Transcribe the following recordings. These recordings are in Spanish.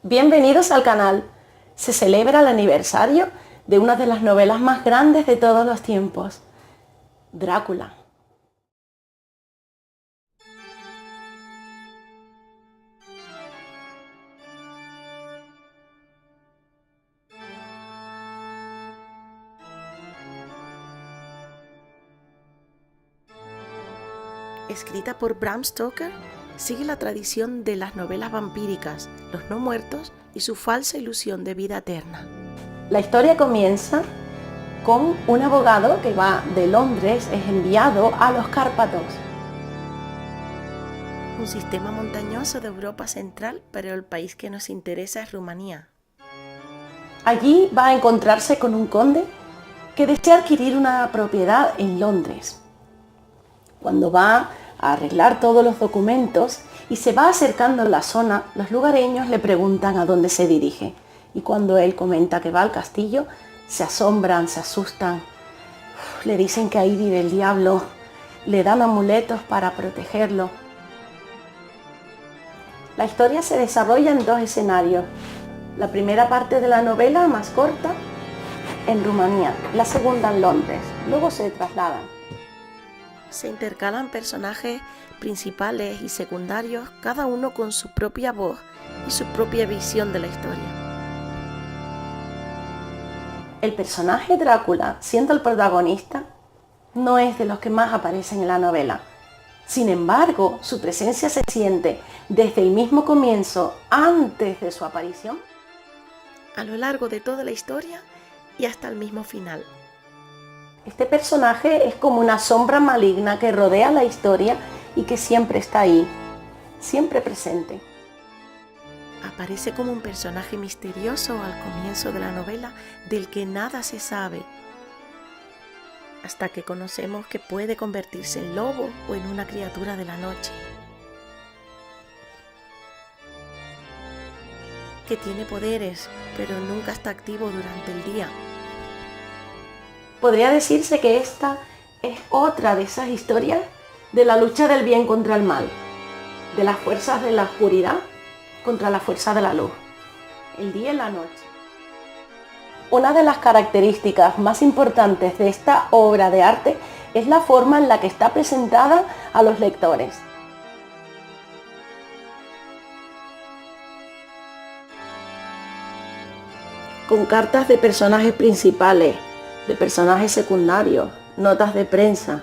Bienvenidos al canal. Se celebra el aniversario de una de las novelas más grandes de todos los tiempos, Drácula. Escrita por Bram Stoker, sigue la tradición de las novelas vampíricas, Los no muertos y su falsa ilusión de vida eterna. La historia comienza con un abogado que va de Londres, es enviado a los Cárpatos, un sistema montañoso de Europa Central, pero el país que nos interesa es Rumanía. Allí va a encontrarse con un conde que desea adquirir una propiedad en Londres. Cuando va a arreglar todos los documentos y se va acercando a la zona, los lugareños le preguntan a dónde se dirige. Y cuando él comenta que va al castillo, se asombran, se asustan. Le dicen que ahí vive el diablo, le dan amuletos para protegerlo. La historia se desarrolla en dos escenarios. La primera parte de la novela, más corta, en Rumanía, la segunda en Londres. Luego se trasladan. Se intercalan personajes principales y secundarios, cada uno con su propia voz y su propia visión de la historia. El personaje Drácula, siendo el protagonista, no es de los que más aparecen en la novela. Sin embargo, su presencia se siente desde el mismo comienzo, antes de su aparición, a lo largo de toda la historia y hasta el mismo final. Este personaje es como una sombra maligna que rodea la historia y que siempre está ahí, siempre presente. Aparece como un personaje misterioso al comienzo de la novela del que nada se sabe, hasta que conocemos que puede convertirse en lobo o en una criatura de la noche, que tiene poderes, pero nunca está activo durante el día. Podría decirse que esta es otra de esas historias de la lucha del bien contra el mal, de las fuerzas de la oscuridad contra la fuerza de la luz, el día y la noche. Una de las características más importantes de esta obra de arte es la forma en la que está presentada a los lectores. Con cartas de personajes principales, de personajes secundarios, notas de prensa,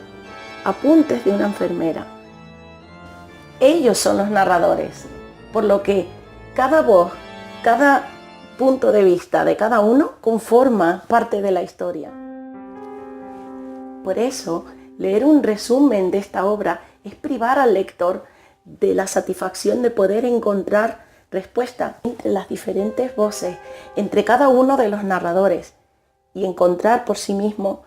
apuntes de una enfermera. Ellos son los narradores, por lo que cada voz, cada punto de vista de cada uno conforma parte de la historia. Por eso, leer un resumen de esta obra es privar al lector de la satisfacción de poder encontrar respuestas entre las diferentes voces, entre cada uno de los narradores, y encontrar por sí mismo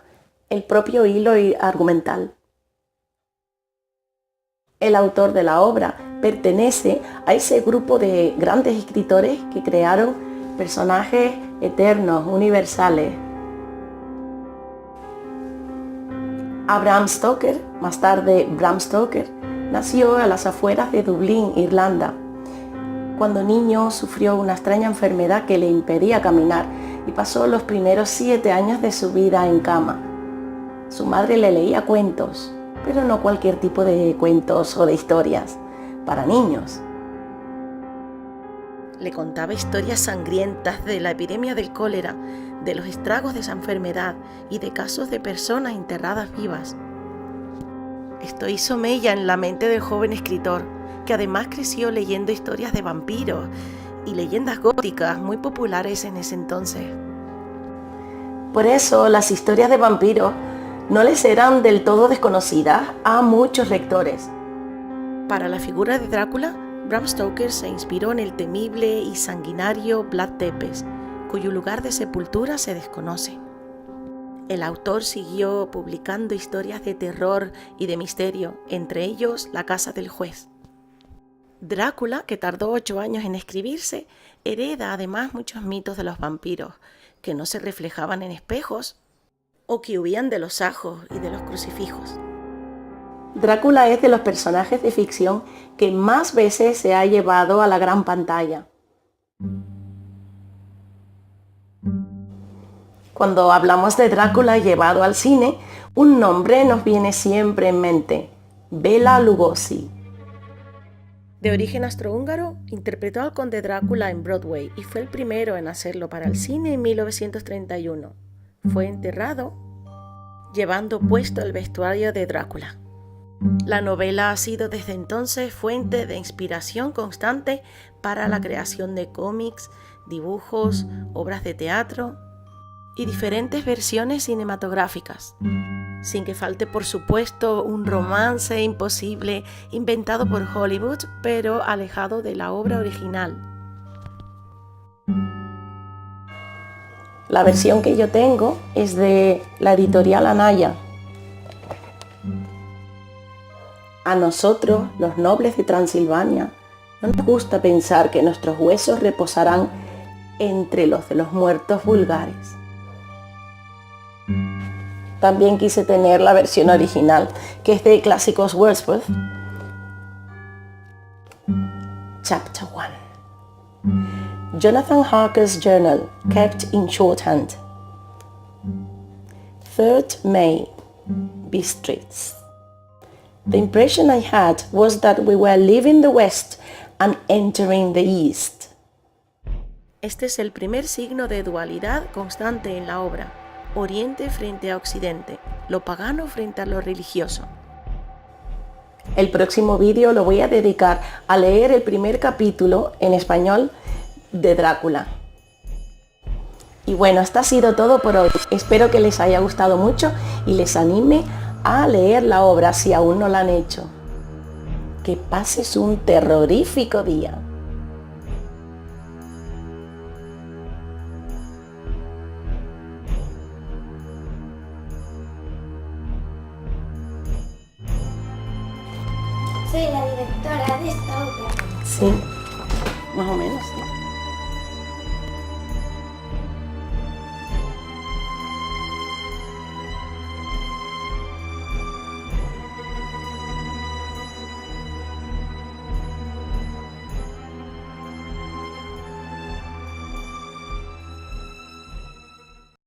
el propio hilo argumental. El autor de la obra pertenece a ese grupo de grandes escritores que crearon personajes eternos, universales. Bram Stoker, más tarde Bram Stoker, nació a las afueras de Dublín, Irlanda. Cuando niño sufrió una extraña enfermedad que le impedía caminar y pasó los primeros 7 años de su vida en cama. Su madre le leía cuentos, pero no cualquier tipo de cuentos o de historias, para niños. Le contaba historias sangrientas de la epidemia del cólera, de los estragos de esa enfermedad y de casos de personas enterradas vivas. Esto hizo mella en la mente del joven escritor, que además creció leyendo historias de vampiros y leyendas góticas muy populares en ese entonces. Por eso las historias de vampiros no les eran del todo desconocidas a muchos lectores. Para la figura de Drácula, Bram Stoker se inspiró en el temible y sanguinario Vlad Tepes, cuyo lugar de sepultura se desconoce. El autor siguió publicando historias de terror y de misterio, entre ellos La casa del juez. Drácula, que tardó 8 años en escribirse, hereda además muchos mitos de los vampiros, que no se reflejaban en espejos o que huían de los ajos y de los crucifijos. Drácula es de los personajes de ficción que más veces se ha llevado a la gran pantalla. Cuando hablamos de Drácula llevado al cine, un nombre nos viene siempre en mente: Bela Lugosi. De origen austrohúngaro, interpretó al conde Drácula en Broadway y fue el primero en hacerlo para el cine en 1931. Fue enterrado llevando puesto el vestuario de Drácula. La novela ha sido desde entonces fuente de inspiración constante para la creación de cómics, dibujos, obras de teatro y diferentes versiones cinematográficas, sin que falte por supuesto un romance imposible inventado por Hollywood, pero alejado de la obra original. La versión que yo tengo es de la editorial Anaya. A nosotros, los nobles de Transilvania, no nos gusta pensar que nuestros huesos reposarán entre los de los muertos vulgares. También quise tener la versión original, que es de Clásicos Wordsworth. Chapter 1. Jonathan Harker's journal, kept in shorthand. 3rd May, Bistritz. The impression I had was that we were leaving the West and entering the East. Este es el primer signo de dualidad constante en la obra: Oriente frente a Occidente, lo pagano frente a lo religioso. El próximo vídeo lo voy a dedicar a leer el primer capítulo en español de Drácula. Y bueno, esto ha sido todo por hoy. Espero que les haya gustado mucho y les anime a leer la obra si aún no la han hecho. Que pases un terrorífico día. Soy la directora de esta obra. Sí, más o menos. Sí.